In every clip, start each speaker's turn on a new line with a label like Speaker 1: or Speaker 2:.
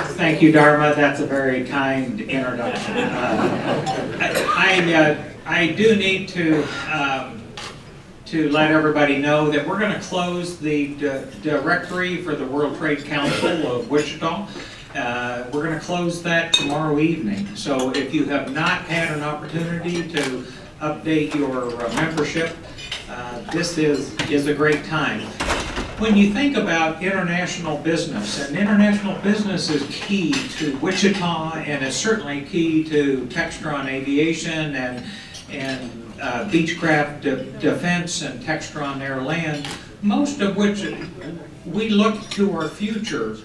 Speaker 1: Thank you, Dharma. That's a very kind introduction. I do need to let everybody know that we're going to close the directory for the World Trade Council of Wichita. We're going to close that tomorrow evening. So if you have not had an opportunity to update your membership, this is a great time. When you think about international business, and international business is key to Wichita, and is certainly key to Textron Aviation and Beechcraft Defense and Textron Air Land, most of which we look to our future,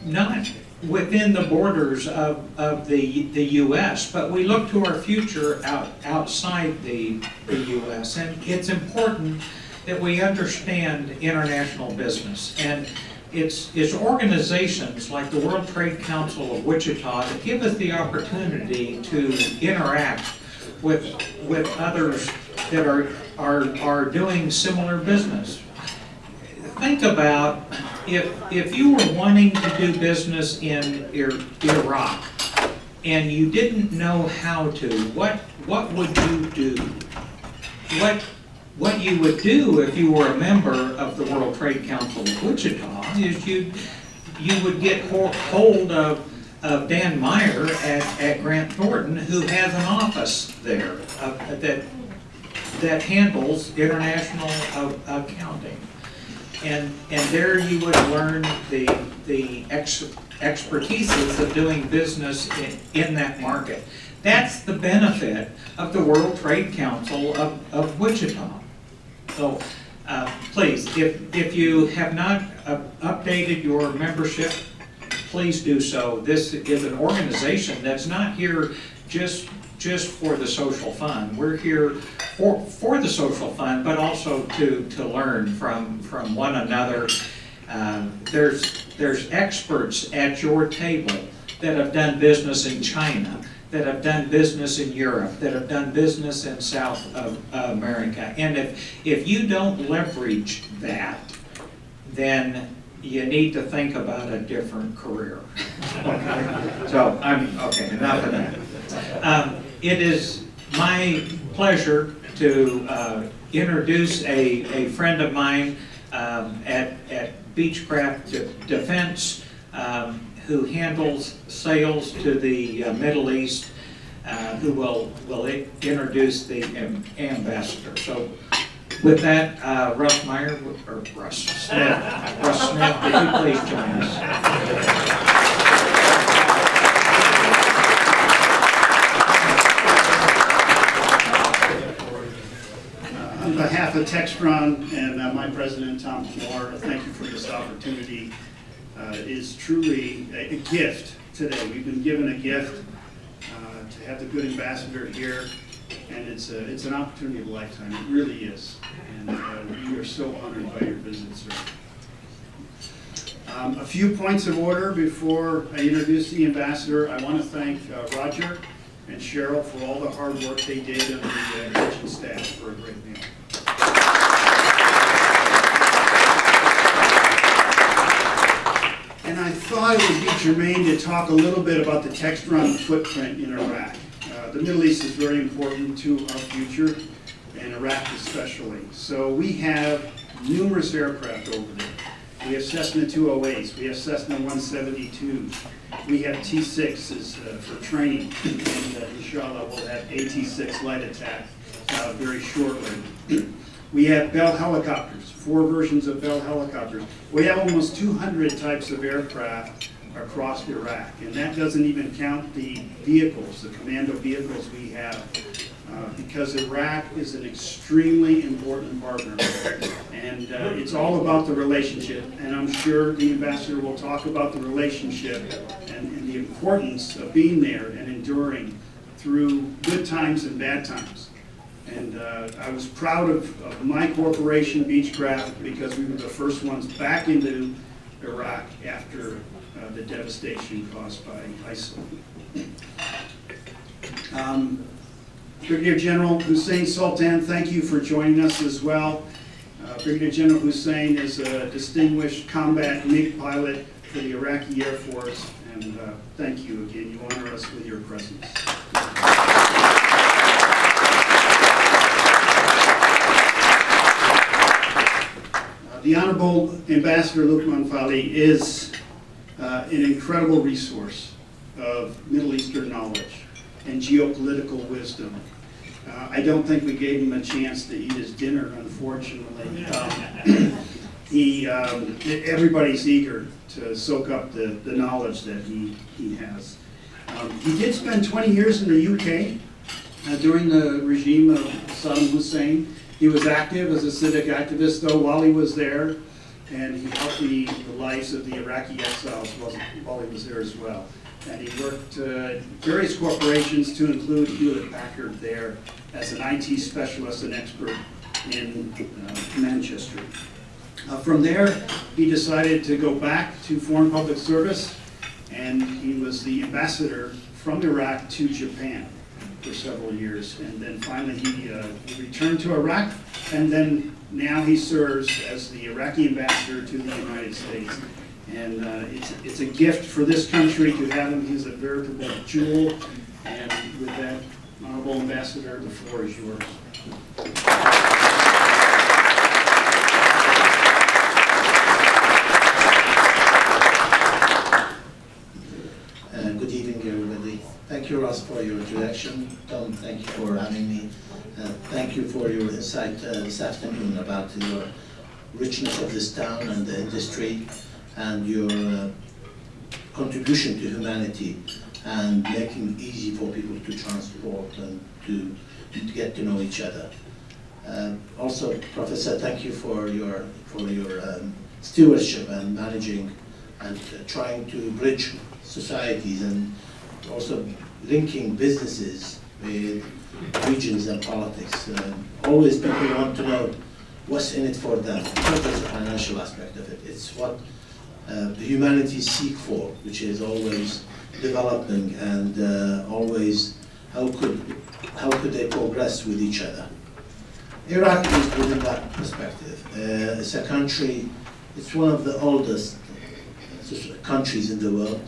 Speaker 1: not within the borders of the U.S., but we look to our future outside the U.S. And it's important that we understand international business. And it's organizations like the World Trade Council of Wichita that give us the opportunity to interact with others that are doing similar business. Think about if you were wanting to do business in Iraq and you didn't know how to, what would you do? What you would do if you were a member of the World Trade Council of Wichita is you would get hold of Dan Meyer at Grant Thornton, who has an office there that handles international accounting. And there you would learn the expertises of doing business in that market. That's the benefit of the World Trade Council of Wichita. So please, if you have not updated your membership, please do so. This is an organization that's not here just for the social fun. We're here for the social fun, but also to learn from one another. There's experts at your table that have done business in China, that have done business in Europe, that have done business in South America. And if you don't leverage that, then you need to think about a different career. Okay? So, okay, enough of that. It is my pleasure to introduce a friend of mine at Beechcraft Defense, who handles sales to the Middle East, who will introduce the ambassador. So with that, Russ Smith, would you please join us?
Speaker 2: On behalf of Textron and my president, Tom Moore, thank you for this opportunity. It is truly a gift today. We've been given a gift to have the good ambassador here, and it's an opportunity of a lifetime. It really is, and we are so honored by your visit, sir. A few points of order before I introduce the ambassador. I want to thank Roger and Cheryl for all the hard work they did and the kitchen staff for a great meal. And I thought it would be germane to talk a little bit about the Textron footprint in Iraq. The Middle East is very important to our future, and Iraq especially. So we have numerous aircraft over there. We have Cessna 208s, we have Cessna 172s, we have T-6s for training, and inshallah we'll have AT-6 light attack very shortly. We have Bell helicopters, 4 versions of Bell helicopters. We have almost 200 types of aircraft across Iraq, and that doesn't even count the vehicles, the commando vehicles we have, because Iraq is an extremely important partner, and it's all about the relationship, and I'm sure the ambassador will talk about the relationship and the importance of being there and enduring through good times and bad times. And I was proud of my corporation, Beechcraft, because we were the first ones back into Iraq after the devastation caused by ISIL. Brigadier General Hussein Sultan, thank you for joining us as well. Brigadier General Hussein is a distinguished combat MiG pilot for the Iraqi Air Force, and thank you again. You honor us with your presence. The Honorable Ambassador Lukman Faily is an incredible resource of Middle Eastern knowledge and geopolitical wisdom. I don't think we gave him a chance to eat his dinner, unfortunately. Everybody's eager to soak up the knowledge that he has. He did spend 20 years in the UK during the regime of Saddam Hussein. He was active as a civic activist, though, while he was there, and he helped the lives of the Iraqi exiles while he was there as well. And he worked at various corporations, to include Hewlett-Packard there, as an IT specialist and expert in Manchester. From there, he decided to go back to foreign public service, and he was the ambassador from Iraq to Japan for several years. And then finally he returned to Iraq, and then now he serves as the Iraqi ambassador to the United States. And it's a gift for this country to have him. He's a veritable jewel. And with that, Honorable Ambassador, the floor is yours.
Speaker 3: Good evening, everybody. Thank you, Ross, for your introduction. Tom, thank you for having me. Thank you for your insight this afternoon about your richness of this town and the industry, and your contribution to humanity and making it easy for people to transport and to get to know each other. Also, Professor, thank you for your stewardship and managing and trying to bridge societies, and also linking businesses with regions and politics. Always people want to know what's in it for them. It's not just the financial aspect of it. It's what the humanities seek for, which is always developing, and always how could they progress with each other. Iraq is within that perspective. It's a country, it's one of the oldest countries in the world.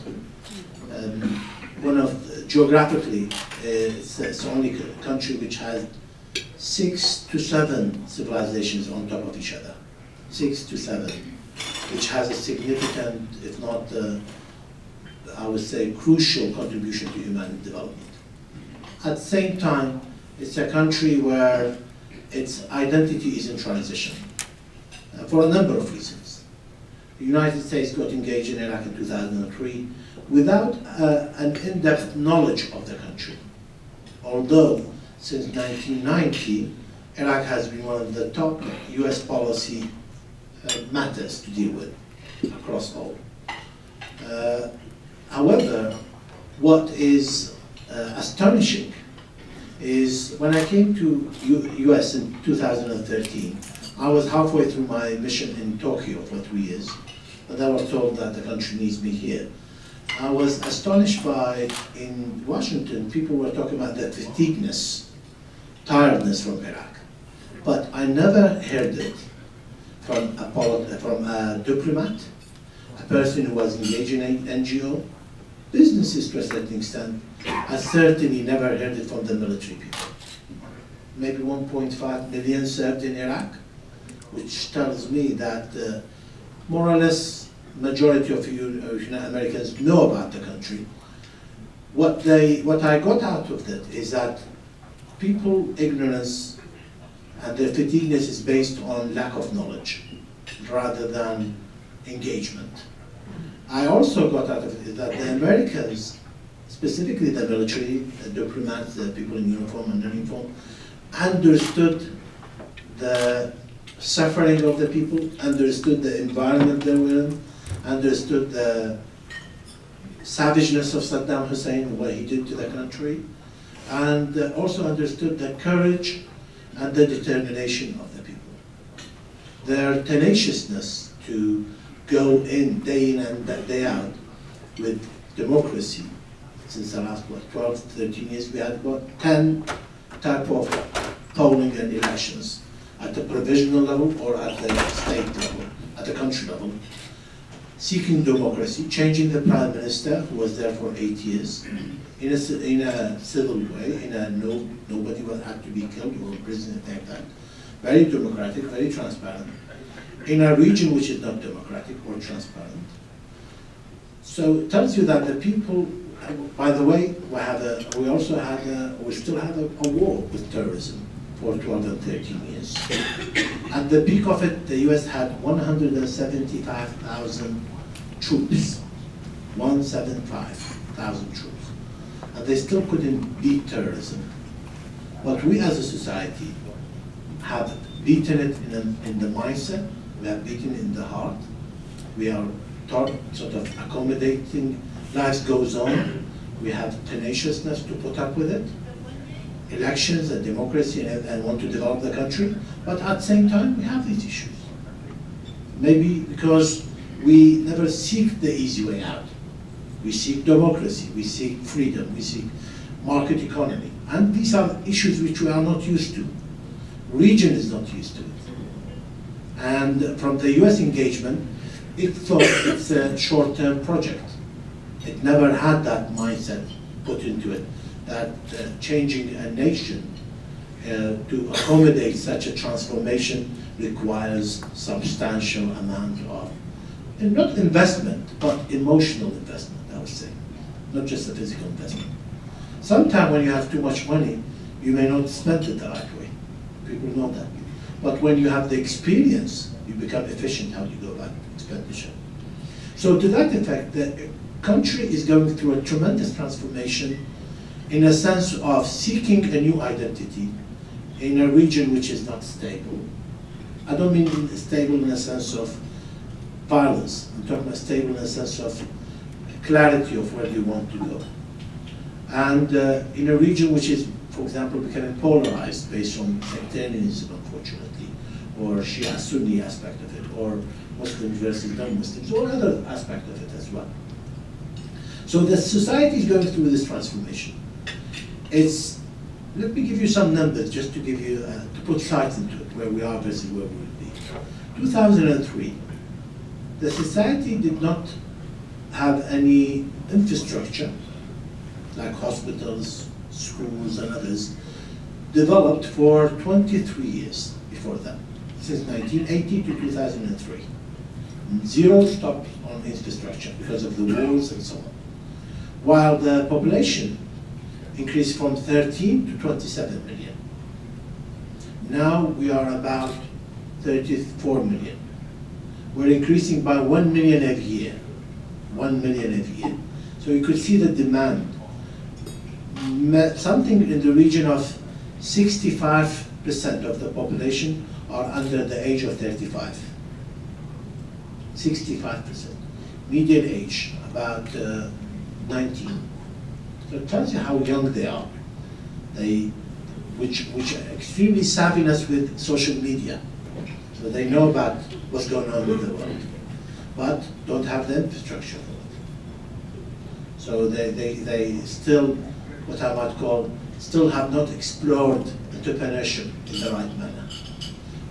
Speaker 3: Geographically, it's the only country which has 6 to 7 civilizations on top of each other. 6 to 7, which has a significant, if not, I would say, crucial contribution to human development. At the same time, it's a country where its identity is in transition for a number of reasons. The United States got engaged in Iraq in 2003 without an in-depth knowledge of the country. Although, since 1990, Iraq has been one of the top US policy matters to deal with across all. However, what is astonishing is when I came to US in 2013, I was halfway through my mission in Tokyo for 3 years, but I was told that the country needs me here. I was astonished by, in Washington, people were talking about the fatigueness, tiredness from Iraq. But I never heard it from a diplomat, a person who was engaged in an NGO, businesses to a certain extent. I certainly never heard it from the military people. Maybe 1.5 million served in Iraq, which tells me that more or less majority of you Americans know about the country. What I got out of it is that people ignorance and their fatigueness is based on lack of knowledge rather than engagement. I also got out of it that the Americans, specifically the military, the diplomats, the people in uniform and non-uniform, understood the suffering of the people, understood the environment they were in, understood the savageness of Saddam Hussein, what he did to the country, and also understood the courage and the determination of the people. Their tenaciousness to go in and day out with democracy. Since the last, 12, 13 years, we had about 10 type of polling and elections at the provisional level or at the state level, at the country level. seeking democracy, changing the prime minister, who was there for 8 years, in a civil way, nobody will have to be killed or imprisoned like that. Very democratic, very transparent, in a region which is not democratic or transparent. So it tells you that the people, by the way, we still have a war with terrorism for 12 and 13 years. At the peak of it, the US had 175,000 troops, 175,000 troops. And they still couldn't beat terrorism. But we as a society have beaten it in the mindset, we have beaten it in the heart. We are sort of accommodating, life goes on. We have tenaciousness to put up with it. Elections and democracy and want to develop the country, but at the same time we have these issues. Maybe because we never seek the easy way out. We seek democracy, we seek freedom, we seek market economy. And these are issues which we are not used to. Region is not used to it. And from the US engagement, it thought it's a short-term project. It never had that mindset put into it, that changing a nation to accommodate such a transformation requires substantial amount of, and not investment, but emotional investment, I would say, not just a physical investment. Sometimes when you have too much money, you may not spend it the right way. People know that. But when you have the experience, you become efficient how you go about expenditure. So to that effect, the country is going through a tremendous transformation in a sense of seeking a new identity in a region which is not stable. I don't mean stable in a sense of violence. I'm talking about stable in a sense of clarity of where you want to go. And in a region which is, for example, becoming polarized based on sectarianism, unfortunately, or Shia-Sunni aspect of it, or Muslims versus non-Muslims, or other aspect of it as well. So the society is going through this transformation. Let me give you some numbers just to give you, to put sight into it, where we are versus where we will be. 2003, the society did not have any infrastructure, like hospitals, schools, and others, developed for 23 years before that, since 1980 to 2003. Zero stop on infrastructure because of the wars and so on. While the population increased from 13 to 27 million. Now we are about 34 million. We're increasing by 1 million every year. 1 million every year. So you could see the demand. Something in the region of 65% of the population are under the age of 35. 65%. Median age, about 19. So it tells you how young they are. Which are extremely savviness with social media. So they know about what's going on with the world, but don't have the infrastructure for it. So they still, what I might call, still have not explored entrepreneurship in the right manner.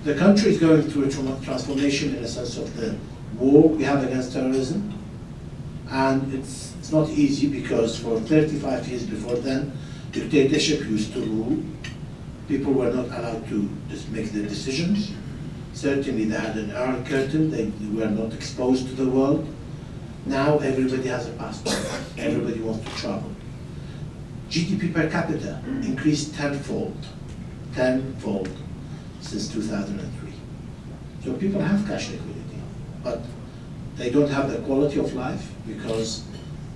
Speaker 3: The country is going through a transformation in the sense of the war we have against terrorism. And it's not easy because for 35 years before then, dictatorship used to rule. People were not allowed to just make their decisions. Certainly they had an iron curtain, they were not exposed to the world. Now everybody has a passport, everybody wants to travel. GDP per capita increased tenfold since 2003. So people have cash liquidity, but they don't have the quality of life because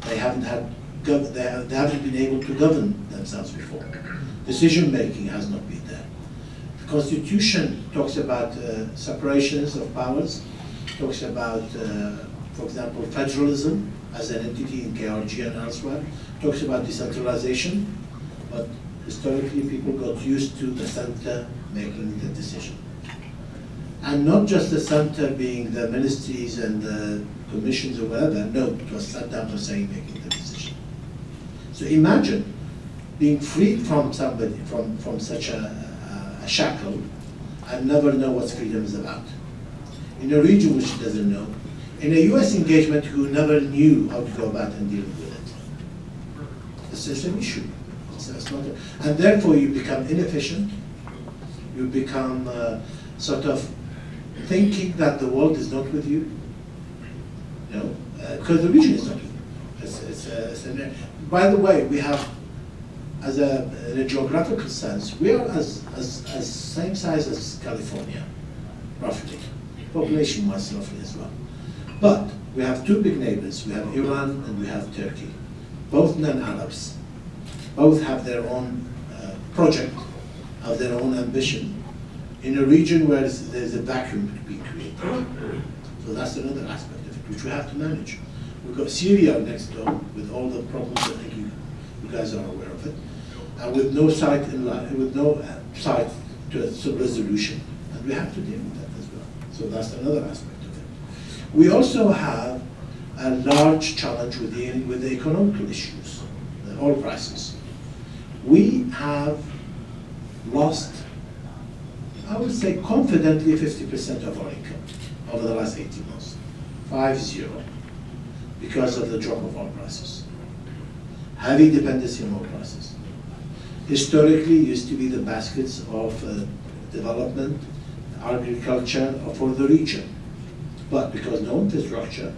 Speaker 3: they haven't been able to govern themselves before. Decision making has not been there. The Constitution talks about separations of powers, talks about, for example, federalism as an entity in KRG and elsewhere, talks about decentralization, but historically people got used to the center making the decision. And not just the center being the ministries and the commissions or whatever, no, it was Saddam Hussein making the decision. So imagine being freed from somebody, from such a shackle, and never know what freedom is about. In a region which doesn't know, In a US engagement, who never knew how to go about and dealing with it. It's just an issue. It's not and therefore you become inefficient. You become sort of thinking that the world is not with you. You know, because the region is not with you. By the way, we have, in a geographical sense, we are as same size as California, roughly, population-wise roughly as well. But we have two big neighbors. We have Iran and we have Turkey, both non-Arabs. Both have their own project, have their own ambition, in a region where there's a vacuum to be created. So that's another aspect of it, which we have to manage. We've got Syria next door, with all the problems. I think you guys are aware of it, and with no sight in life, with no sight to a resolution, and we have to deal with that as well. So that's another aspect of it. We also have a large challenge with the economical issues, the oil prices. We have lost, I would say confidently, 50% of our income over the last 18 months, 5-0, because of the drop of oil prices. Heavy dependency on oil prices. Historically, used to be the baskets of development, agriculture for the region. But because no infrastructure,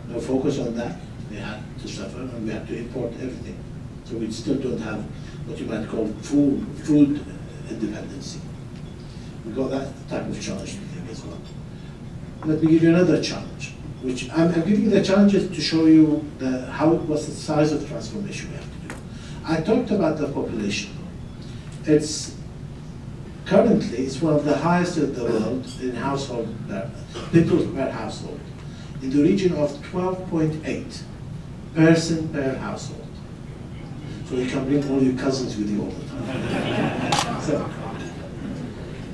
Speaker 3: no focus on that, we had to suffer and we had to import everything. So we still don't have what you might call food independency. We got that type of challenge to think as well. Let me give you another challenge, which I'm giving you the challenges to show you what's the size of transformation we have to do. I talked about the population. Currently, it's one of the highest in the world in people per household, in the region of 12.8 person per household. So you can bring all your cousins with you all the time.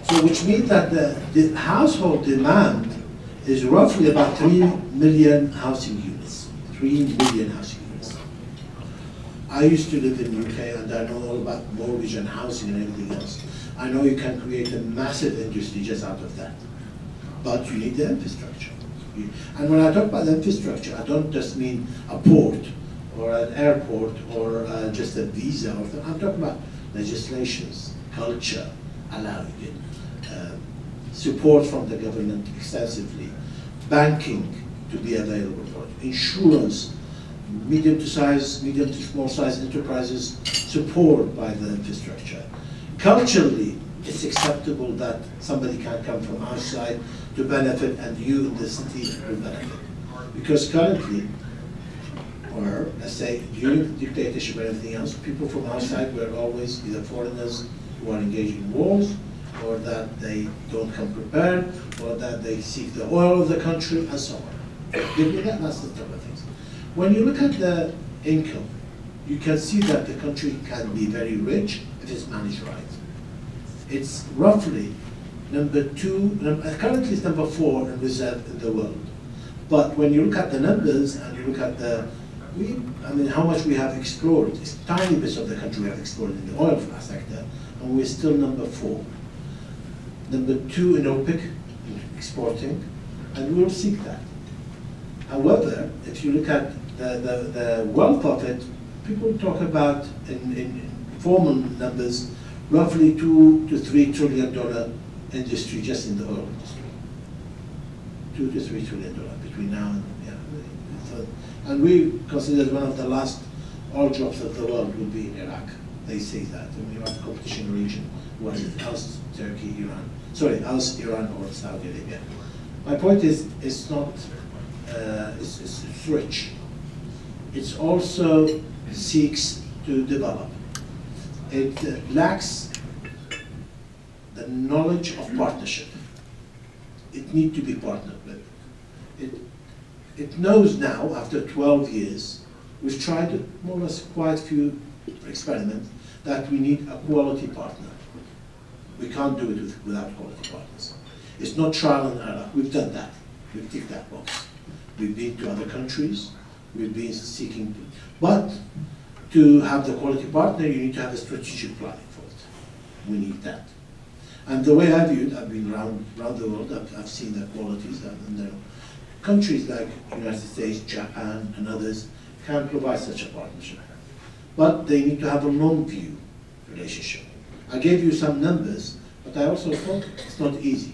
Speaker 3: So which means that the household demand is roughly about 3 million housing units. 3 million housing units. I used to live in the UK and I know all about mortgage and housing and everything else. I know you can create a massive industry just out of that. But you need the infrastructure. And when I talk about the infrastructure, I don't just mean a port or an airport or just a visa. I'm talking about legislations, culture, allowing it, support from the government extensively, banking to be available for it, insurance, medium to small size enterprises, support by the infrastructure. Culturally, it's acceptable that somebody can come from outside to benefit and you in the city will benefit. Because currently, or let's say during dictatorship or anything else, people from outside were always either foreigners who are engaged in wars, or that they don't come prepared, or that they seek the oil of the country, and so on. That's the type of things. When you look at the income, you can see that the country can be very rich if it's managed right. It's roughly currently it's number 4 in reserve in the world. But when you look at the numbers and you look at how much we have explored, it's tiny bits of the country we have explored in the oil sector, and we're still number 4. Number 2 in OPEC, in exporting, and we'll seek that. However, if you look at the wealth of it, people talk about, in formal numbers, roughly $2 to $3 trillion industry just in the oil industry. $2 to $3 trillion between now and and we consider one of the last oil jobs of the world will be in Iraq. They say that. And we have a competition region, was it else Turkey, Iran? Sorry, else Iran or Saudi Arabia. My point is, it's not, it's rich. It also seeks to develop. It lacks the knowledge of partnership. It needs to be partnered with. It knows now, after 12 years, we've tried more or less quite a few experiments, that we need a quality partner. We can't do it without quality partners. It's not trial and error. We've done that. We've ticked that box. We've been to other countries. We've been seeking, but to have the quality partner, you need to have a strategic planning for it. We need that. And the way I view it, I've been around the world, I've seen the qualities, and countries like United States, Japan, and others can provide such a partnership. But they need to have a long view relationship. I gave you some numbers, but I also thought it's not easy.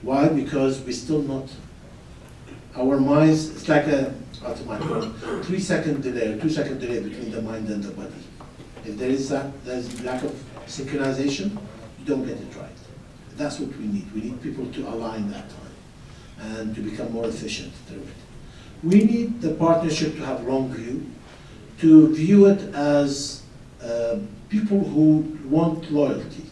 Speaker 3: Why? Because we're still not, our minds, it's like a 3-second delay or 2-second delay between the mind and the body. If there's lack of synchronization, you don't get it right. That's what we need. We need people to align that time and to become more efficient through it. We need the partnership to have long view, to view it as people who want loyalty.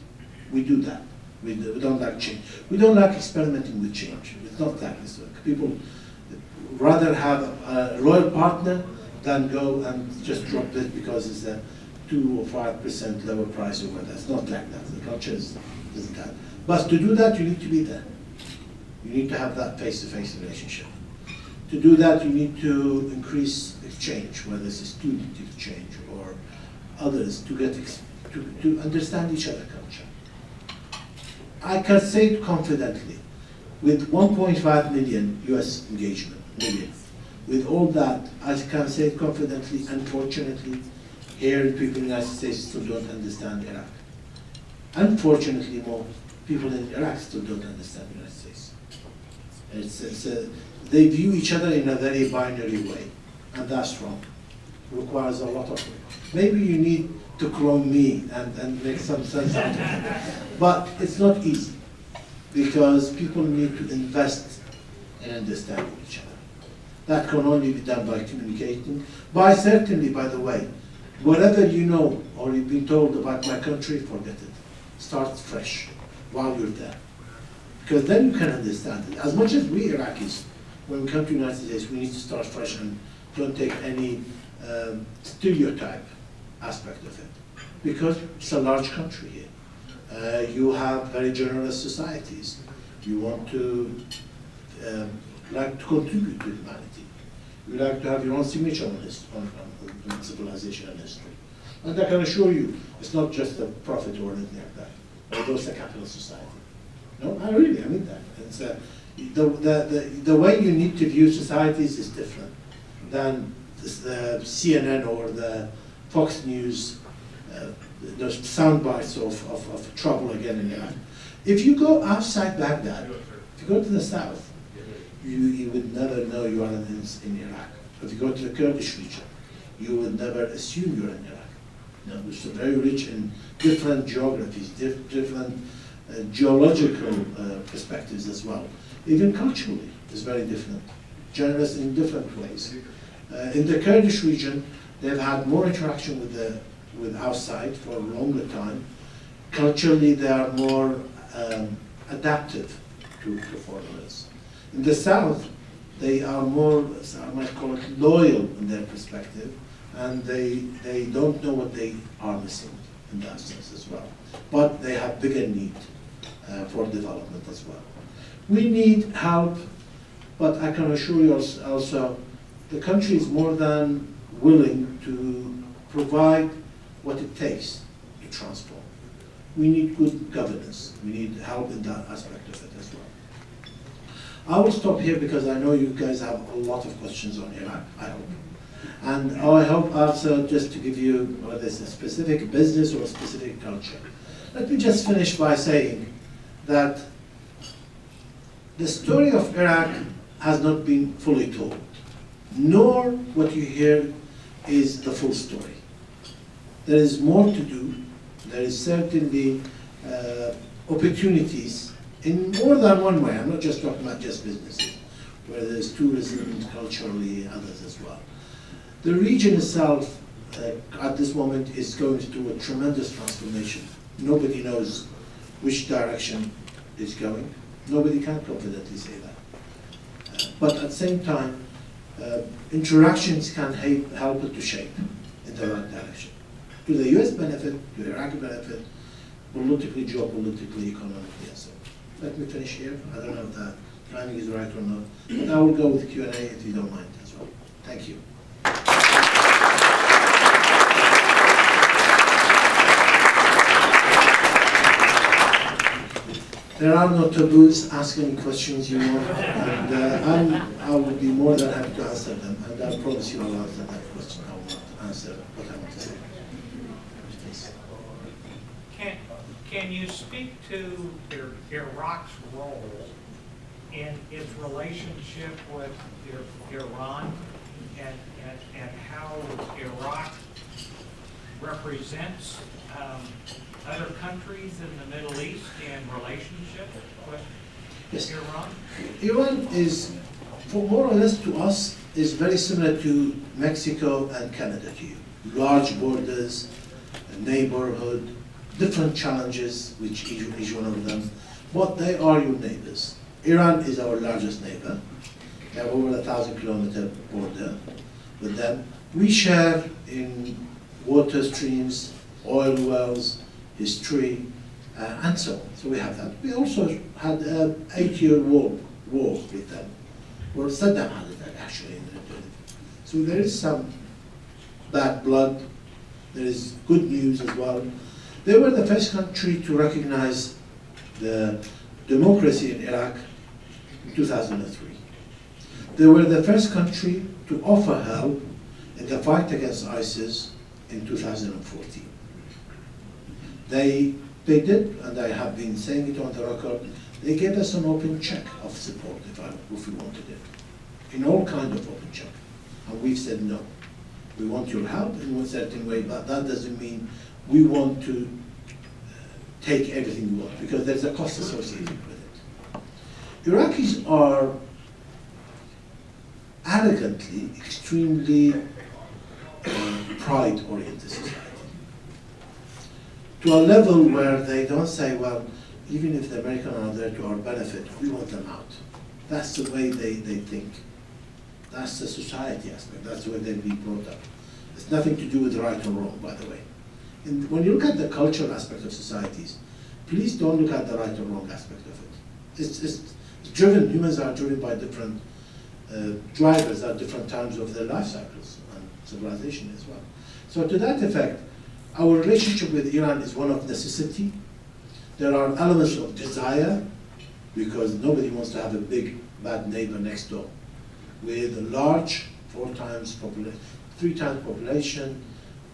Speaker 3: We do that. We don't like change. We don't like experimenting with change. It's not like this. People rather have a loyal partner than go and just drop it because it's a 2 or 5% lower price or whatever. It's not like that. The culture isn't that. But to do that, you need to be there. You need to have that face-to-face relationship. To do that, you need to increase exchange, whether it's a student exchange or others, to get to understand each other's culture. I can say it confidently, with 1.5 million US engagement, with all that, I can say it confidently, unfortunately, here people in the United States still don't understand Iraq. Unfortunately, more people in Iraq still don't understand the United States. They view each other in a very binary way, and that's wrong. It requires a lot of work. Maybe you need to clone me and make some sense out of it. But it's not easy, because people need to invest in understanding each other. That can only be done by communicating, certainly, by the way, whatever you know or you've been told about my country, forget it. Start fresh while you're there. Because then you can understand it. As much as we Iraqis, when we come to the United States, we need to start fresh and don't take any stereotype aspect of it. Because it's a large country here. You have very generous societies. You want to like to contribute to humanity. You like to have your own signature on civilization and history. And I can assure you, it's not just a profit or anything like that. Although it's a capitalist society. No, I mean that. It's the way you need to view societies is different than the CNN or the Fox News, those sound bites of trouble again in Iraq. If you go outside Baghdad, if you go to the south, you would never know you are in Iraq. If you go to the Kurdish region, you would never assume you're in Iraq. No, it's very rich in different geographies, different geological perspectives as well. Even culturally, it's very different, generous in different ways. In the Kurdish region, they've had more interaction with outside for a longer time. Culturally, they are more adaptive to foreigners. In the south, they are more, I might call it, loyal in their perspective, and they don't know what they are missing in that sense as well. But they have bigger need for development as well. We need help, but I can assure you also, the country is more than willing to provide what it takes to transform. We need good governance. We need help in that aspect of it as well. I will stop here because I know you guys have a lot of questions on Iraq, I hope. And I hope also just to give you whether it's a specific business or a specific culture. Let me just finish by saying that the story of Iraq has not been fully told, nor what you hear is the full story. There is more to do. There is certainly opportunities in more than one way. I'm not just talking about just businesses, where there's tourism, culturally, others as well. The region itself, at this moment, is going through a tremendous transformation. Nobody knows which direction it's going. Nobody can confidently say that. But at the same time, interactions can help it to shape in the right direction. To the US benefit, to the Iraqi benefit, politically, geopolitically, economically, and so on. Let me finish here. I don't know if the timing is right or not. But I will go with Q&A if you don't mind as well. Thank you. There are no taboos. Ask any questions you want, and I will be more than happy to answer them. And I promise you I'll answer that question. I will not answer what I want to say. Please.
Speaker 1: Can you speak to Iraq's role in its relationship with Iran and how Iraq represents other countries in the Middle East in relationship with Iran?
Speaker 3: Iran is, for more or less to us, is very similar to Mexico and Canada to you. Large borders, a neighborhood, different challenges with each one of them, but they are your neighbors. Iran is our largest neighbor. We have over 1,000-kilometer border with them. We share in water streams, oil wells, history, and so on. So we have that. We also had an 8-year war with them, or Saddam had it actually. So there is some bad blood. There is good news as well. They were the first country to recognize the democracy in Iraq in 2003. They were the first country to offer help in the fight against ISIS in 2014. They did, and I have been saying it on the record, they gave us an open check of support if we wanted it, in all kinds of open check. And we've said no. We want your help in one certain way, but that doesn't mean we want to take everything we want, because there's a cost associated with it. Iraqis are arrogantly, extremely pride-oriented society. To a level where they don't say, well, even if the Americans are there to our benefit, we want them out. That's the way they think. That's the society aspect. That's the way they've been brought up. It's nothing to do with right or wrong, by the way. And when you look at the cultural aspect of societies, please don't look at the right or wrong aspect of it. It's driven, humans are driven by different drivers at different times of their life cycles, and civilization as well. So to that effect, our relationship with Iran is one of necessity. There are elements of desire, because nobody wants to have a big, bad neighbor next door, with a large, 3 times population,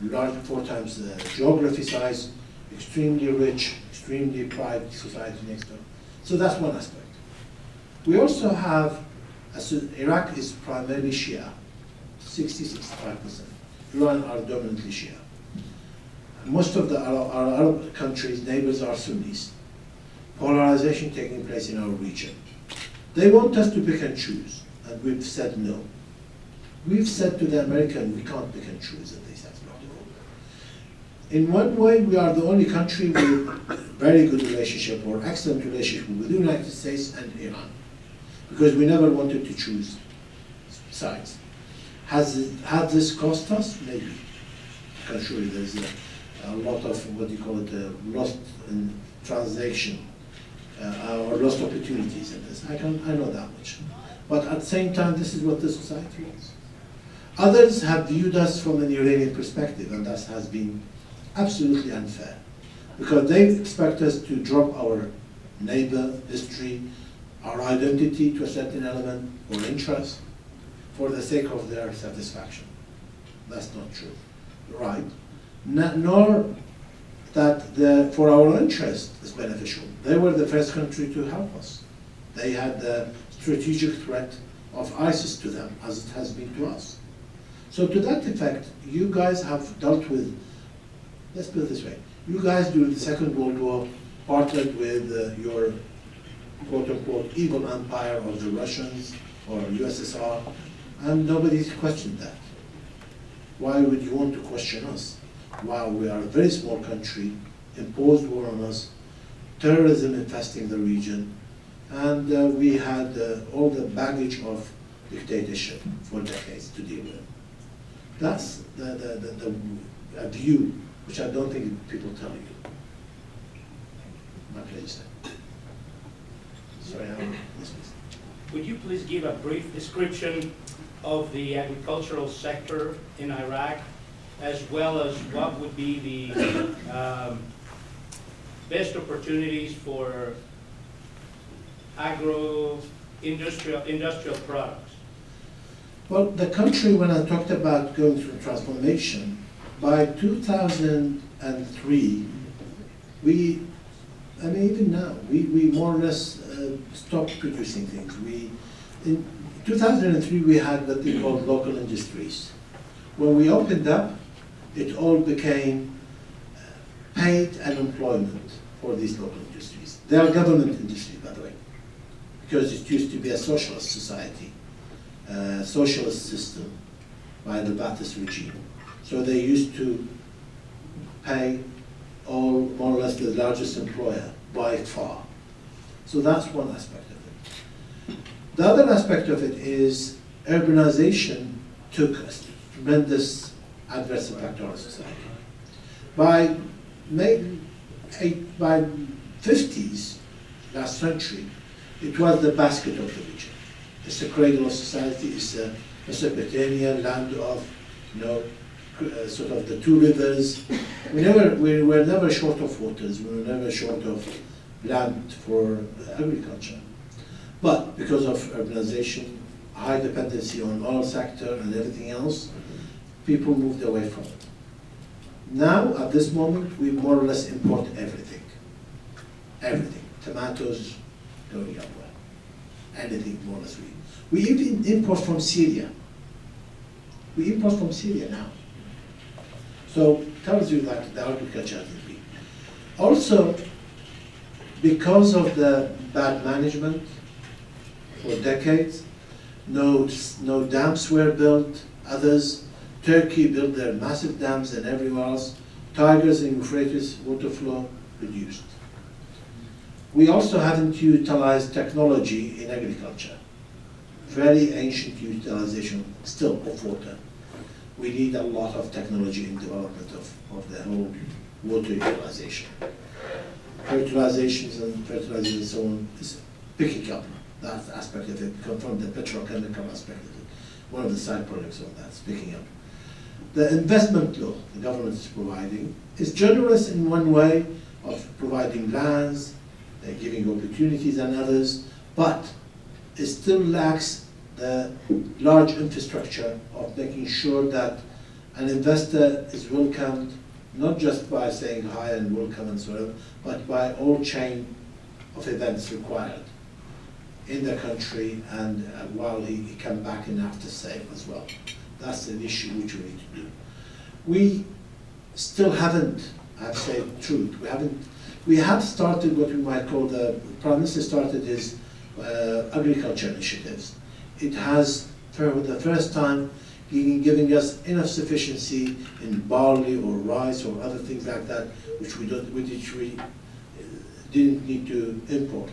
Speaker 3: large, 4 times the geography size, extremely rich, extremely private society next door. So that's one aspect. We also have, Iraq is primarily Shia, 60–65%. Iran are dominantly Shia. Most of our Arab countries, neighbors are Sunnis. Polarization taking place in our region. They want us to pick and choose, and we've said no. We've said to the Americans, we can't pick and choose in this aspect of it. In one way, we are the only country with very good relationship or excellent relationship with the United States and Iran, because we never wanted to choose sides. Has this cost us? Maybe. I can assure you there's a lot of, what do you call it, lost in transaction or lost opportunities in this. I know that much. But at the same time, this is what the society wants. Others have viewed us from an Iranian perspective, and that has been absolutely unfair, because they expect us to drop our neighbor, history, our identity to a certain element or interest for the sake of their satisfaction. That's not true, right? Nor that for our interest is beneficial. They were the first country to help us. They had the strategic threat of ISIS to them, as it has been to us. So to that effect, you guys have dealt with, let's put it this way, you guys during the Second World War partnered with your quote-unquote evil empire of the Russians or USSR, and nobody questioned that. Why would you want to question us? While we are a very small country, imposed war on us, terrorism infesting the region, and we had all the baggage of dictatorship for decades to deal with. That's the view which I don't think people tell you. My pleasure. Sorry,
Speaker 4: Would you please give a brief description of the agricultural sector in Iraq, as well as what would be the best opportunities for industrial products?
Speaker 3: Well, the country, when I talked about going through transformation, by 2003, even now, we more or less stopped producing things. In 2003, we had what they called local industries. When we opened up, it all became paid unemployment for these local industries. They are government industries, by the way, because it used to be a socialist society, socialist system by the Ba'athist regime. So they used to pay all, more or less, the largest employer by far. So that's one aspect of it. The other aspect of it is urbanization took a tremendous adverse impact on our society. By 50s, last century, it was the basket of the region. It's the cradle of society. It's a Mesopotamia, land of, sort of the two rivers. We were never short of waters. We were never short of land for agriculture. But because of urbanization, high dependency on oil sector and everything else, people moved away from it. Now, at this moment, we more or less import everything. Everything. Tomatoes going up well. Anything more or less. We even import from Syria. We import from Syria now. So tells you that the agriculture hasn't been. Also, because of the bad management for decades, no dams were built. Others, Turkey built their massive dams and everywhere else. Tigers and Euphrates water flow reduced. We also haven't utilized technology in agriculture. Very ancient utilization still of water. We need a lot of technology in development of the whole water utilization. Fertilizations and fertilizers and so on is picking up that aspect of it, from the petrochemical aspect of it. One of the side products of that's picking up. The investment law the government is providing is generous in one way of providing lands, giving opportunities and others, but it still lacks the large infrastructure of making sure that an investor is welcomed, not just by saying hi and welcome and so on, but by all chain of events required in the country and while he come back in after sale as well. That's an issue which we need to do. We still haven't, I've said truth, we have started what we might call the Prime Minister started his agriculture initiatives. It has, for the first time, giving us enough sufficiency in barley or rice or other things like that, which we didn't need to import.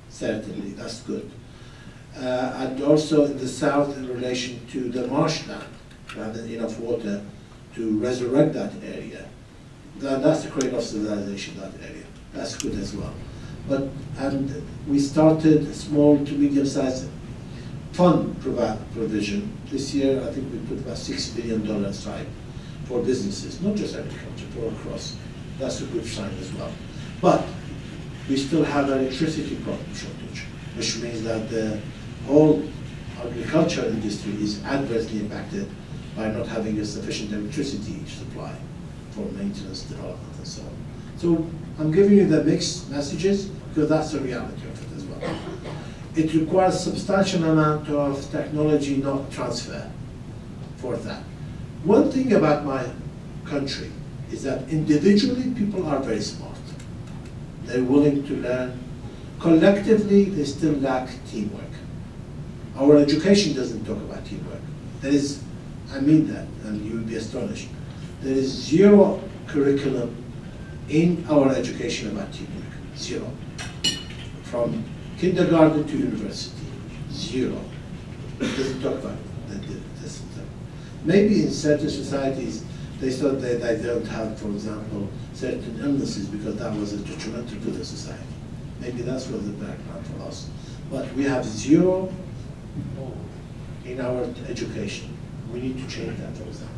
Speaker 3: Certainly, that's good. And also in the south, in relation to the marshland, having enough water to resurrect that area. That's the cradle of civilization, that area. That's good as well. And we started small to medium-sized fund provision. This year, I think we put about $6 billion aside for businesses, not just agriculture, for across. That's a good sign as well. But we still have an electricity problem shortage, which means that the whole agriculture industry is adversely impacted by not having a sufficient electricity supply for maintenance, development, and so on. So I'm giving you the mixed messages because that's the reality of it as well. It requires substantial amount of technology, not transfer, for that. One thing about my country is that individually people are very smart. They're willing to learn. Collectively, they still lack teamwork. Our education doesn't talk about teamwork. There is, I mean that, and you will be astonished. There is zero curriculum in our education about teamwork. Zero. From kindergarten to university. Zero. It doesn't talk about this. Maybe in certain societies, they thought that they don't have, for example, certain illnesses because that was detrimental to the society. Maybe that's what the background for us. But we have zero in our education. We need to change that, for example.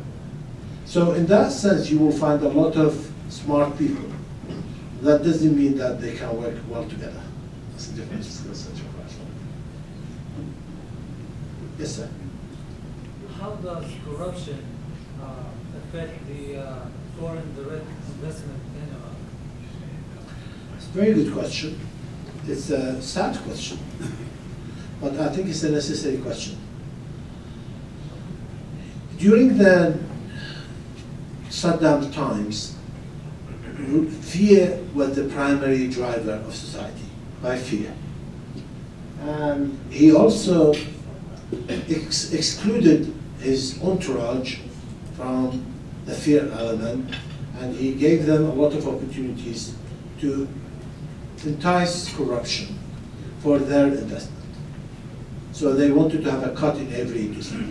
Speaker 3: So in that sense, you will find a lot of smart people. That doesn't mean that they can work well together. It's a different skill set required. Yes, sir.
Speaker 5: How does corruption affect the foreign direct investment in Iraq?
Speaker 3: It's a very good question. It's a sad question, but I think it's a necessary question. During the Saddam times, fear was the primary driver of society, by fear. And he also excluded his entourage from the fear element, and he gave them a lot of opportunities to entice corruption for their investment. So they wanted to have a cut in every industry,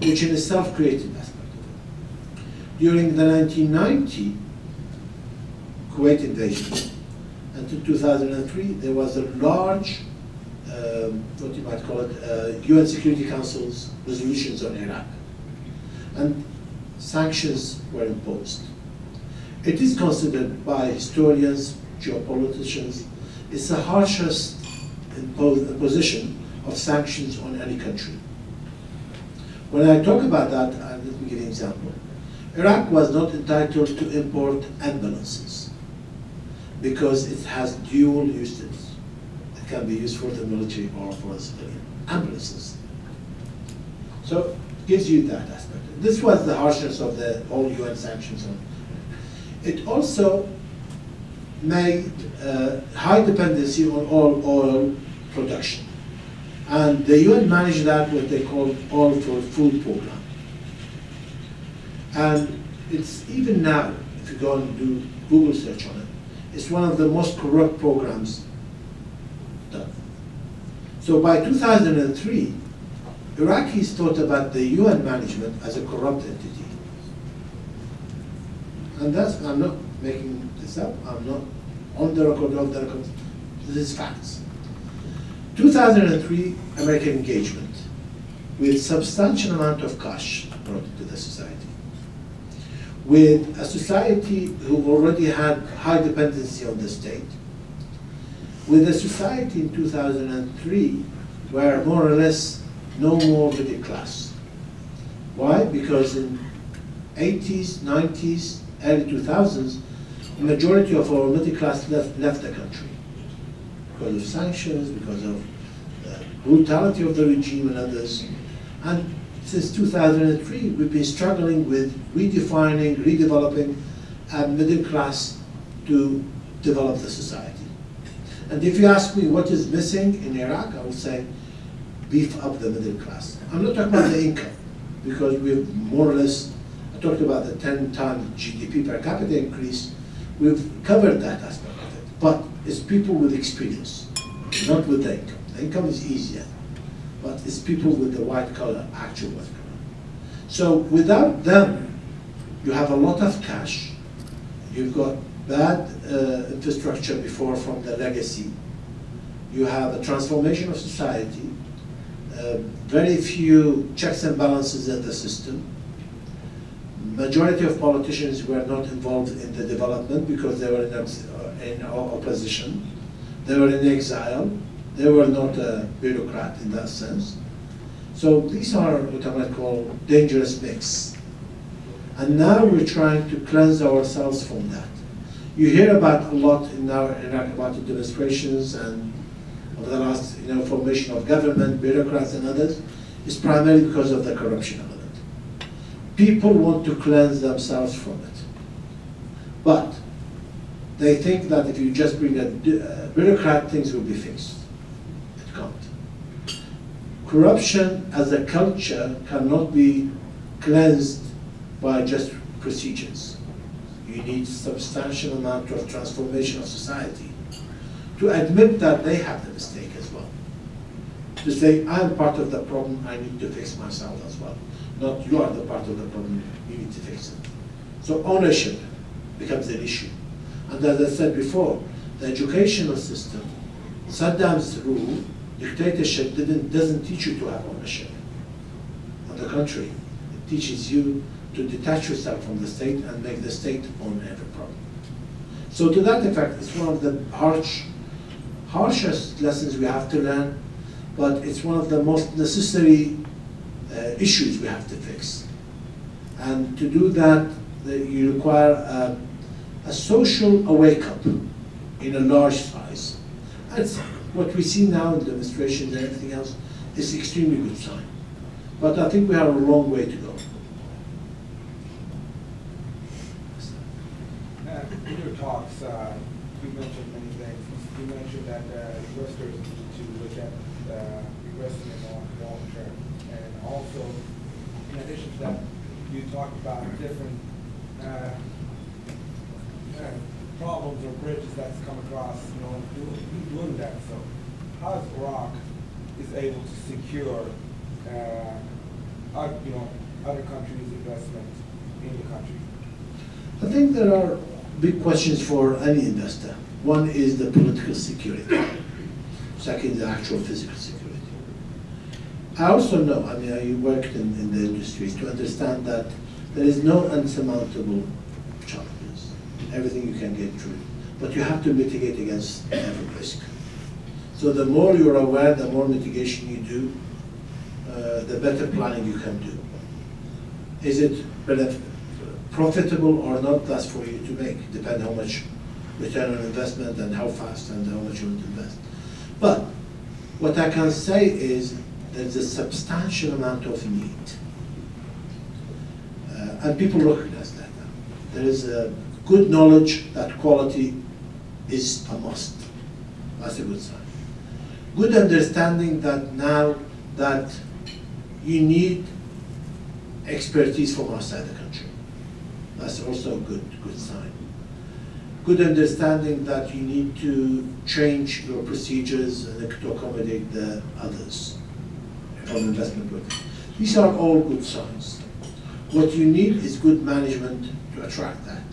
Speaker 3: which in itself created investment. During the 1990 Kuwait invasion, until 2003, there was a large, what you might call it, UN Security Council's resolutions on Iraq. And sanctions were imposed. It is considered by historians, geopoliticians, it's the harshest imposition of sanctions on any country. When I talk about that, let me give you an example. Iraq was not entitled to import ambulances because it has dual uses. It can be used for the military or for the civilian. Ambulances. So it gives you that aspect. This was the harshness of the whole UN sanctions. It also made high dependency on all oil production. And the UN managed that what they call Oil for Food program. And it's even now, if you go and do Google search on it, it's one of the most corrupt programs done. So by 2003, Iraqis thought about the UN management as a corrupt entity. And that's, I'm not making this up, I'm not on the record, off the record, this is facts. 2003 American engagement with substantial amount of cash brought into the society. With a society who already had high dependency on the state, with a society in 2003 where more or less no more middle class. Why? Because in 80s, 90s, early 2000s, the majority of our middle class left the country because of sanctions, because of the brutality of the regime and others. And since 2003, we've been struggling with redefining, redeveloping a middle class to develop the society. And if you ask me what is missing in Iraq, I would say beef up the middle class. I'm not talking about the income, because we've more or less, I talked about the 10 times GDP per capita increase, we've covered that aspect of it. But it's people with experience, not with the income. The income is easier, but it's people with the white collar, actual white collar. So without them, you have a lot of cash, you've got bad infrastructure before from the legacy, you have a transformation of society, very few checks and balances in the system. Majority of politicians were not involved in the development because they were in opposition. They were in exile. They were not a bureaucrat in that sense. So these are what I might call dangerous mix. And now we're trying to cleanse ourselves from that. You hear about a lot in Iraq about the demonstrations and over the last formation of government, bureaucrats and others. It's primarily because of the corruption element. People want to cleanse themselves from it. But they think that if you just bring a bureaucrat, things will be fixed. It can't. Corruption as a culture cannot be cleansed by just procedures. You need substantial amount of transformation of society to admit that they have the mistake as well. To say, I'm part of the problem, I need to fix myself as well. Not you are the part of the problem, you need to fix it. So ownership becomes an issue. And as I said before, the educational system, Saddam's rule, dictatorship doesn't teach you to have ownership. On the contrary, it teaches you to detach yourself from the state and make the state own every problem. So to that effect, it's one of the harshest lessons we have to learn, but it's one of the most necessary issues we have to fix. And to do that, you require a social wake-up in a large size. That's what we see now in demonstrations and everything else is extremely good sign. But I think we have a long way to go.
Speaker 6: In your talks, you mentioned many things. You mentioned that investors need to look at investing in long term. And also, in addition to that, you talked about different problems or bridges that's come across, doing that. So how is Iraq is able to secure other countries' investment in the country?
Speaker 3: I think there are big questions for any investor. One is the political security. Second, the actual physical security. I also know, I mean, I worked in the industry to understand that there is no unsurmountable challenges. Everything you can get through, but you have to mitigate against every risk. So the more you're aware, the more mitigation you do, the better planning you can do. Is it profitable or not? That's for you to make. Depend how much return on investment and how fast and how much you want to invest. But what I can say is there's a substantial amount of need. And people recognize that now. There is a good knowledge that quality is a must. That's a good sign. Good understanding that now that you need expertise from outside the country. That's also a good sign. Good understanding that you need to change your procedures to accommodate the others from investment work. These are all good signs. What you need is good management to attract that,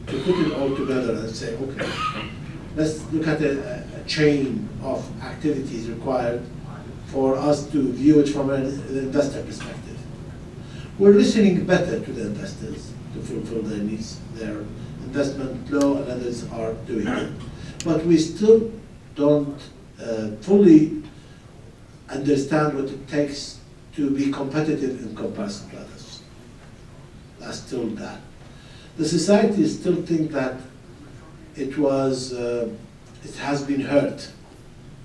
Speaker 3: to put it all together and say, okay, let's look at a chain of activities required for us to view it from an investor perspective. We're listening better to the investors to fulfill their needs. Their investment law and others are doing it. But we still don't fully understand what it takes to be competitive in comparison to others. That's still that. The society still think that it has been hurt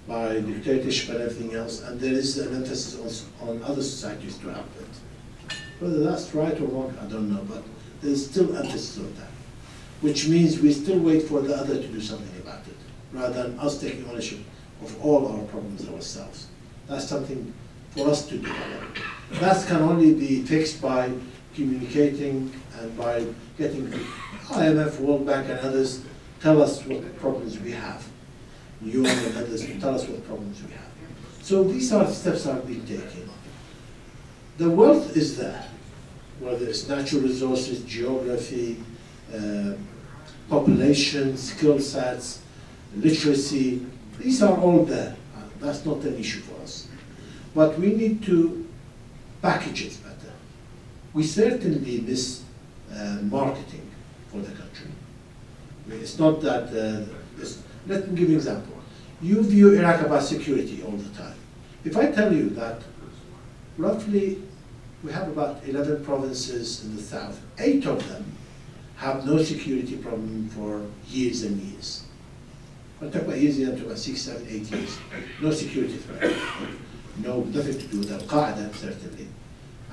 Speaker 3: by dictatorship and everything else, and there is an emphasis on other societies to help it. Whether that's right or wrong, I don't know, but there's still emphasis on that, which means we still wait for the other to do something about it, rather than us taking ownership of all our problems ourselves. That's something for us to do. That can only be fixed by communicating and by getting IMF, World Bank, and others tell us what problems we have. UN and others to tell us what problems we have. So these are steps that are being taken. The wealth is there, whether it's natural resources, geography, population, skill sets, literacy. These are all there. That's not an issue for us. But we need to package it better. We certainly miss marketing for the country. It's not that, let me give you an example. You view Iraq about security all the time. If I tell you that roughly we have about 11 provinces in the south, 8 of them have no security problem for years and years. I'm talking about years, I'm talking about 6, 7, 8 years. No security threat. No, nothing to do with Al-Qaeda, certainly.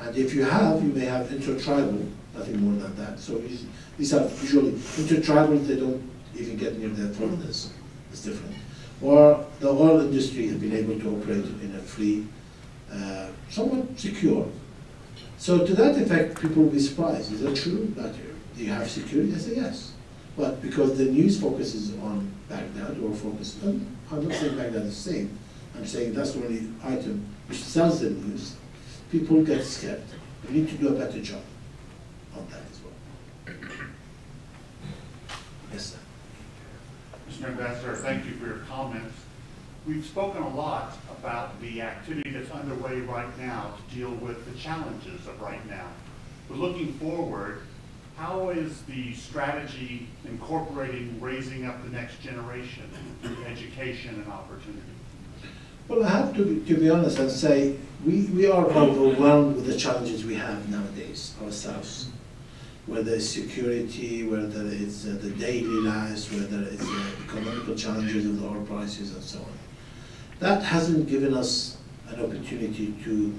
Speaker 3: And if you have, you may have inter-tribal, nothing more than that. So these are usually inter-tribal, they don't even get near their foreigners. It's different. Or the oil industry has been able to operate in a free, somewhat secure. So to that effect, people will be surprised. Is that true? That do you have security? I say yes. But because the news focuses on Baghdad or focuses on, I'm not saying Baghdad is the same. I'm saying that's the only item which sells the news. People get scared. We need to do a better job on that as well. Yes, sir.
Speaker 7: Mr. Ambassador, thank you for your comments. We've spoken a lot about the activity that's underway right now to deal with the challenges of right now. But looking forward, how is the strategy incorporating raising up the next generation through education and opportunity?
Speaker 3: Well, I have to be honest and say we are overwhelmed with the challenges we have nowadays ourselves. Whether it's security, whether it's the daily lives, whether it's the economical challenges of the oil prices and so on. That hasn't given us an opportunity to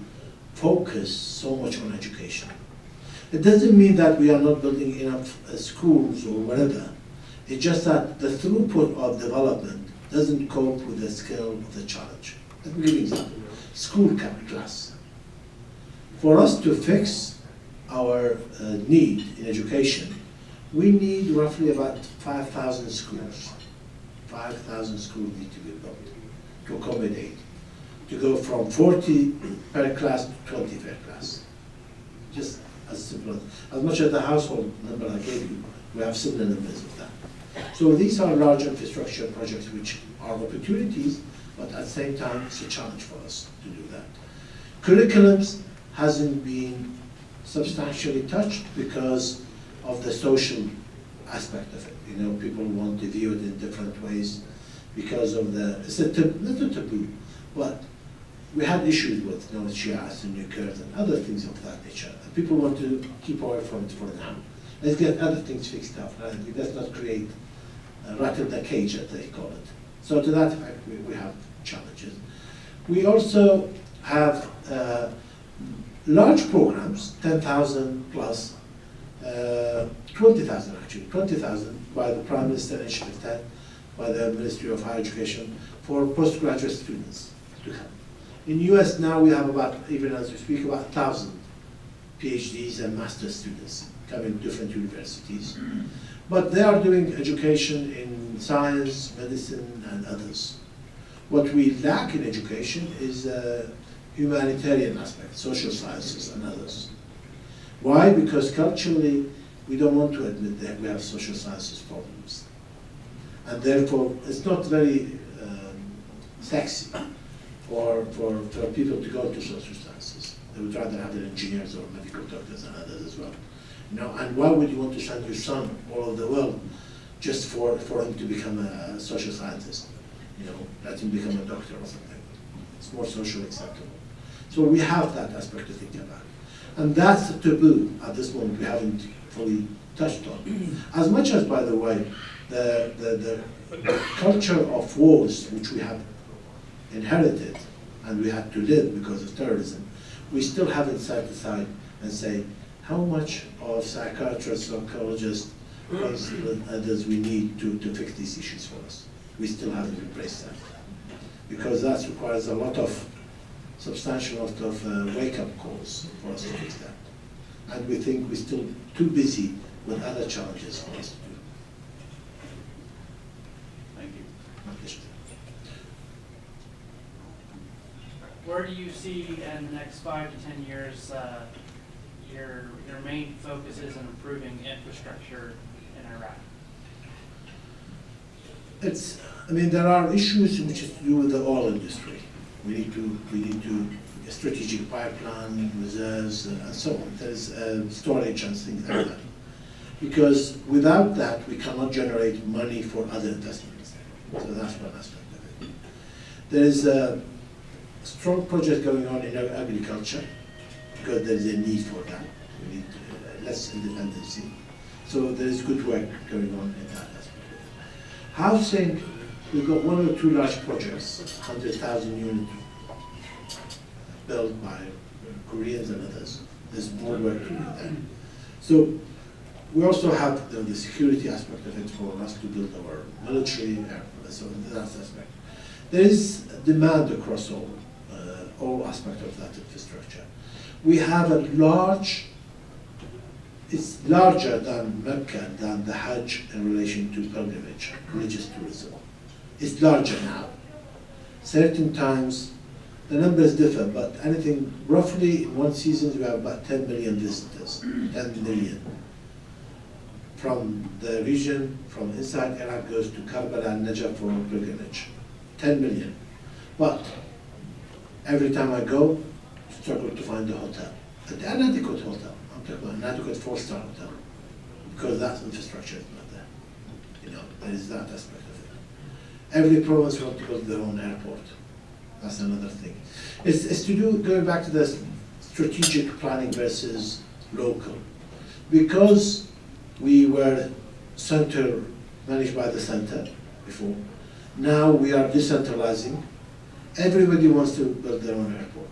Speaker 3: focus so much on education. It doesn't mean that we are not building enough schools or whatever. It's just that the throughput of development doesn't cope with the scale of the challenge. Let me give you an example. School class. For us to fix our need in education, we need roughly about 5,000 schools. 5,000 schools need to be built to accommodate, to go from 40 per class to 20 per class. Just as simple as much as the household number I gave you, we have similar numbers of that. So these are large infrastructure projects which are opportunities, but at the same time, it's a challenge for us to do that. Curriculums hasn't been substantially touched because of the social aspect of it. You know, people want to view it in different ways because of the, it's a not a taboo, but we had issues with Shias and new Kurds and other things of that nature. And people want to keep away from it for now. Let's get other things fixed up. Right? Let's not create a rat in the cage, as they call it. So to that effect, we have challenges. We also have large programs, 10,000 plus, 20,000 actually, 20,000 by the Prime Minister Initiative 10, by the Ministry of Higher Education for postgraduate students to come. In the US now we have about, even as we speak, about 1,000 PhDs and master's students coming to different universities. But they are doing education in science, medicine, and others. What we lack in education is humanitarian aspect, social sciences and others. Why? Because culturally, we don't want to admit that we have social sciences problems. And therefore, it's not very sexy for people to go to social sciences. They would rather have their engineers or medical doctors and others as well. You know, and why would you want to send your son all over the world just for him to become a social scientist? You know, let him become a doctor or something. It's more socially acceptable. So we have that aspect to think about. And that's a taboo at this moment we haven't fully touched on. As much as, by the way, the culture of wars which we have inherited and we had to live because of terrorism, we still haven't set aside and say how much of psychiatrists, psychologists, and others we need to fix these issues for us. We still haven't embraced that. Because that requires a lot of substantial amount of wake-up calls for us to fix that. And we think we're still too busy with other challenges for us to do.
Speaker 7: Thank you.
Speaker 3: My pleasure.
Speaker 8: Where do you see in the next 5 to 10 years your main focus is on improving infrastructure in Iraq?
Speaker 3: I mean, there are issues which is to do with the oil industry. We need to a strategic pipeline, reserves, and so on. There's storage and things like that. Because without that, we cannot generate money for other investments. So that's one aspect of it. There is a strong project going on in agriculture because there is a need for that. We need less independency. So there is good work going on in that aspect. Housing, we've got 1 or 2 large projects, 100,000 units built by Koreans and others. There's more work to do there. So we also have the security aspect of it for us to build our military, so that aspect. There is demand across all aspects of that infrastructure. We have a large, it's larger than Mecca, than the Hajj in relation to pilgrimage, religious tourism. It's larger now. Certain times, the numbers differ, but anything, roughly in one season we have about 10 million visitors, 10 million. From the region, from inside Iraq goes to Karbala and Najaf for pilgrimage, 10 million. But every time I go, struggle to find a hotel, an adequate hotel. I'm talking about an adequate 4-star hotel. because that infrastructure is not there. You know, there is that aspect of it. Every province wants to build their own airport. That's another thing. It's to do, going back to the strategic planning versus local. Because we were center, managed by the center before, now we are decentralizing. Everybody wants to build their own airport.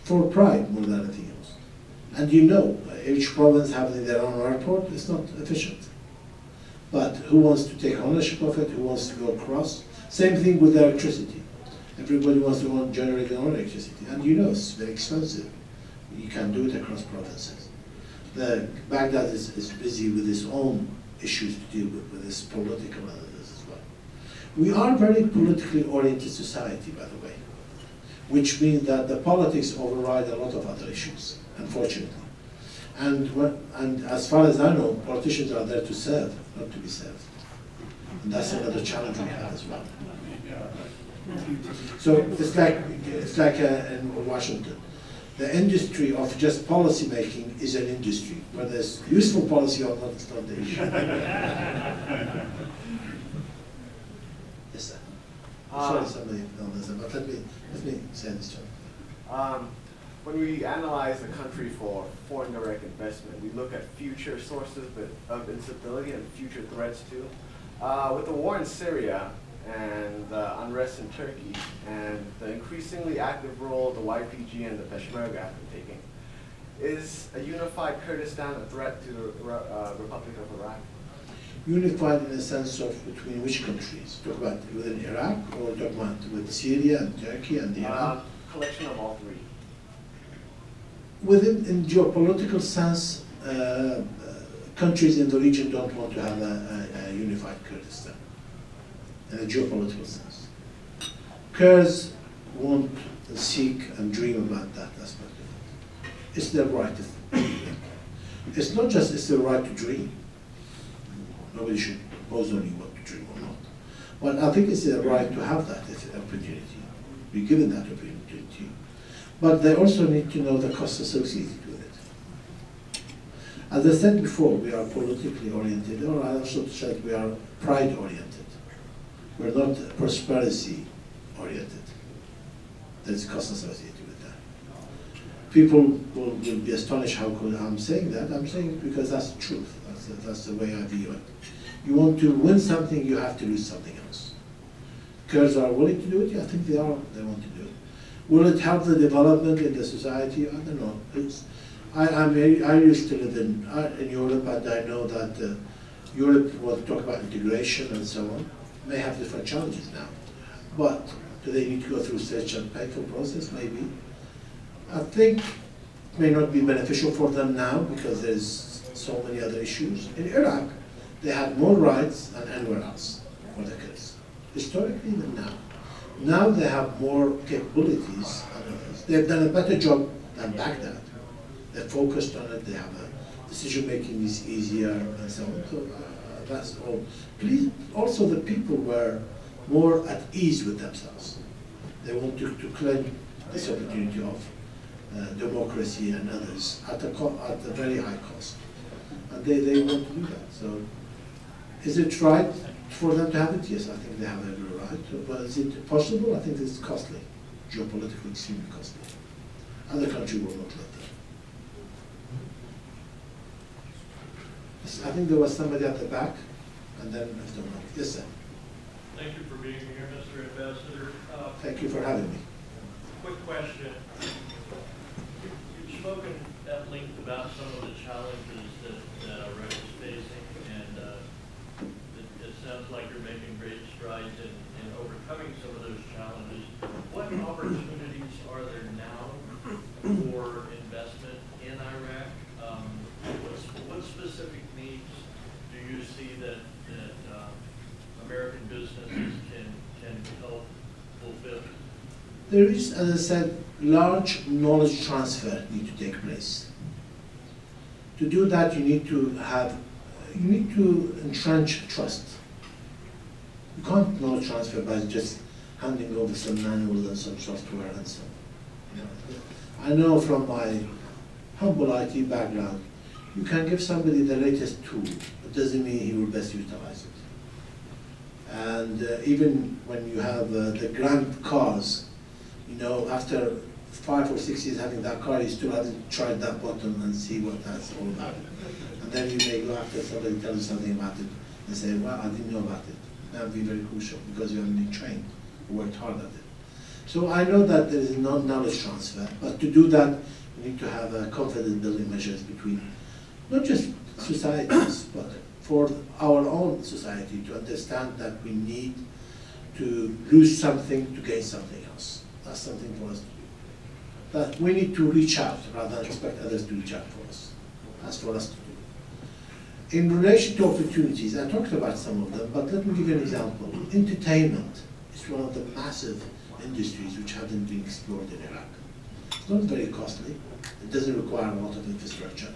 Speaker 3: For pride more than anything else. And you know, each province having their own airport is not efficient. But who wants to take ownership of it? Who wants to go across? Same thing with electricity. Everybody wants to generate their own electricity. And you know, it's very expensive. You can do it across provinces. Baghdad is busy with its own issues to deal with this political analysis as well. We are a very politically oriented society, by the way, which means that the politics override a lot of other issues, unfortunately. And as far as I know, politicians are there to serve, not to be served. And that's another challenge we have as well. So it's like in Washington. The industry of just policy making is an industry, whether it's useful policy or not, it's not the issue. Yes, sir. Sorry, somebody on this, but let me say this to you.
Speaker 9: When we analyze the country for foreign direct investment, we look at future sources of instability and future threats too. With the war in Syria and the unrest in Turkey and the increasingly active role the YPG and the Peshmerga have been taking, is a unified Kurdistan a threat to the Republic of Iraq?
Speaker 3: Unified in the sense of between which countries? Talk about within Iraq or talk about with Syria and Turkey and Iran?
Speaker 9: Collection of all three.
Speaker 3: Within, in geopolitical sense, countries in the region don't want to have a unified Kurdistan, in a geopolitical sense. Kurds won't seek and dream about that aspect of it. It's their right to think. It's not just it's their right to dream. Nobody should impose on you what to dream or not. But I think it's their right to have that opportunity, be given that opportunity. But they also need to know the costs associated with it. As I said before, we are politically oriented, or I also said we are pride oriented. We're not prosperity oriented. There's costs associated with that. People will be astonished how could I'm saying that. I'm saying it because that's the truth. That's the way I view it. You want to win something, you have to lose something else. Kurds are willing to do it? Yeah, I think they are. They want to do it. Will it help the development in the society? I don't know. I used to live in Europe, and I know that Europe will talk about integration and so on. May have different challenges now. But do they need to go through such a painful process? Maybe. I think it may not be beneficial for them now because there's so many other issues. In Iraq, they had more rights than anywhere else for the Kurds, historically than now. Now they have more capabilities than others. They've done a better job than Baghdad. They're focused on it, they have a decision-making is easier and so on. So that's all. Please, also the people were more at ease with themselves. They want to claim this opportunity of democracy and others at a very high cost. And they want to do that. So is it right for them to have it? Yes, I think they have every right. But is it possible? I think it's costly, geopolitically extremely costly. Other countries will not let them. I think there was somebody at the back, and then I don't know. Yes, sir.
Speaker 10: Thank you for being here, Mr. Ambassador.
Speaker 3: Thank you for having me.
Speaker 10: Quick question. You've spoken at length about some of the challenges that Iraq is facing, and it sounds like you're making great strides in overcoming some of those challenges. What opportunities are there now for investment in Iraq? What specific needs do you see that American businesses can help fulfill?
Speaker 3: There is, as I said, large knowledge transfer need to take place. To do that, you need to entrench trust. You can't knowledge transfer by just handing over some manuals and some software and so on. I know from my humble IT background, You can give somebody the latest tool. It doesn't mean he will best utilize it. And even when you have the grand cars, you know, after 5 or 6 years having that car, you still haven't tried that button and see what that's all about. And then you may go after somebody tells you something about it and say, well, I didn't know about it. That would be very crucial because you haven't been trained, you worked hard at it. So I know that there is no knowledge transfer, but to do that, we need to have confidence building measures between not just societies, but for our own society to understand that we need to lose something to gain something else. That's something for us to do. That we need to reach out rather than expect others to reach out for us. That's for us to do. In relation to opportunities, I talked about some of them, but let me give you an example. Entertainment is one of the massive industries which haven't been explored in Iraq. It's not very costly. It doesn't require a lot of infrastructure,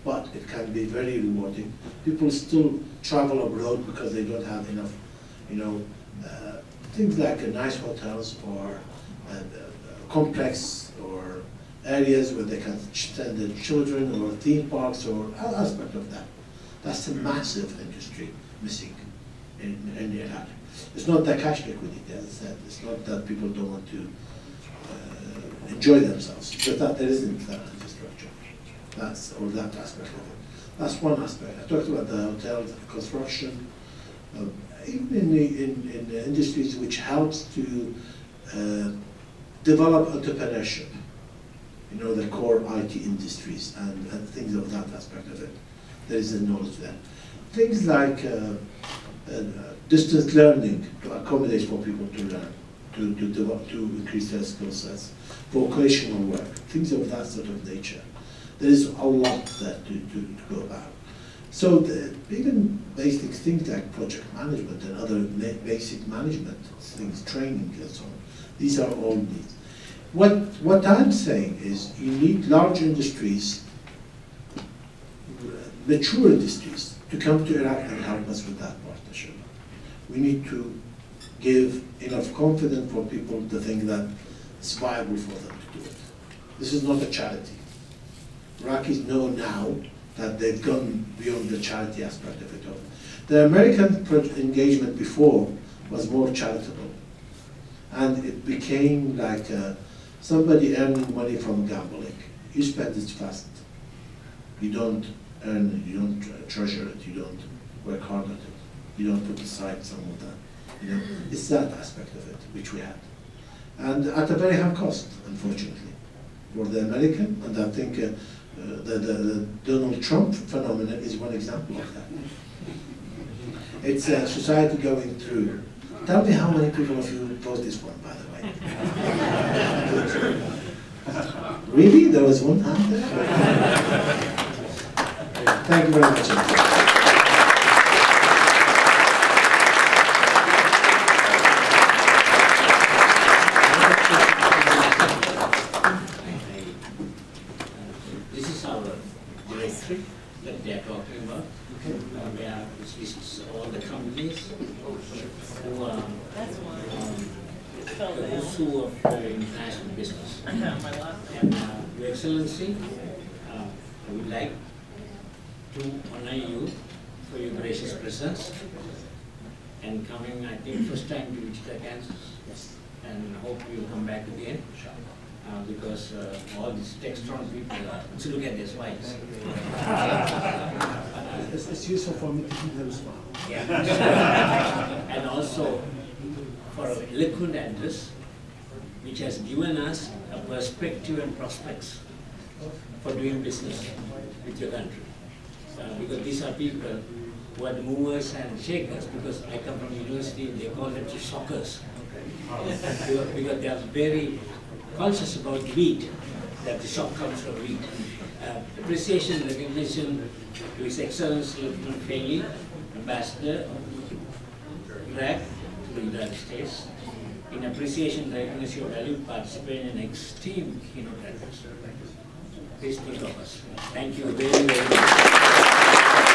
Speaker 3: but it can be very rewarding. People still travel abroad because they don't have enough, you know, things like nice hotels or complex or areas where they can send their children, or theme parks, or all aspect of that. That's a massive industry missing in Iraq. It's not the cash liquidity, as I said. It's not that people don't want to enjoy themselves, but that there isn't that infrastructure. That's, or that aspect of it. That's one aspect. I talked about the hotels, construction, even in the industries which helps to develop entrepreneurship. You know, the core IT industries and things of that aspect of it. There is a knowledge there. Things like distance learning to accommodate for people to learn, to increase their skill sets, vocational work, things of that sort of nature. There is a lot there to go about. So even basic things like project management and other basic management things, training and so on, these are all needs. What I'm saying is you need large industries, mature industries, to come to Iraq and help us with that partnership. We need to give enough confidence for people to think that it's viable for them to do it. This is not a charity. Iraqis know now that they've gone beyond the charity aspect of it. The American engagement before was more charitable. And it became like somebody earning money from gambling. You spend it fast. You don't earn it, you don't treasure it, you don't work hard at it. You don't put aside some of that. You know, it's that aspect of it which we had. And at a very high cost, unfortunately, for the American, and I think the Donald Trump phenomenon is one example of that. It's a society going through. Tell me how many people of you voted this one, by the way. Really? There was one hand there? Thank you very much.
Speaker 11: That they are talking about, where it lists all the companies who are those who are international business. And Your Excellency, I would like to honor you for your gracious presence and coming, I think, first time to WTCouncil. Yes. And hope you'll come back again. Because all these Textron people, so look at their smiles.
Speaker 3: It's useful for me to keep them smile.
Speaker 11: Yeah. And also for Lukman address, which has given us a perspective and prospects for doing business with your country. Because these are people who are the movers and shakers, because I come from university, they call them shockers. Because they are very conscious about wheat, that the shock comes from wheat. Appreciation, recognition to His Excellency Lukman Faily, Ambassador of Iraq to the United States. In appreciation, recognition of value, participate in esteemed keynote address. Please think of us. Thank you very, very much.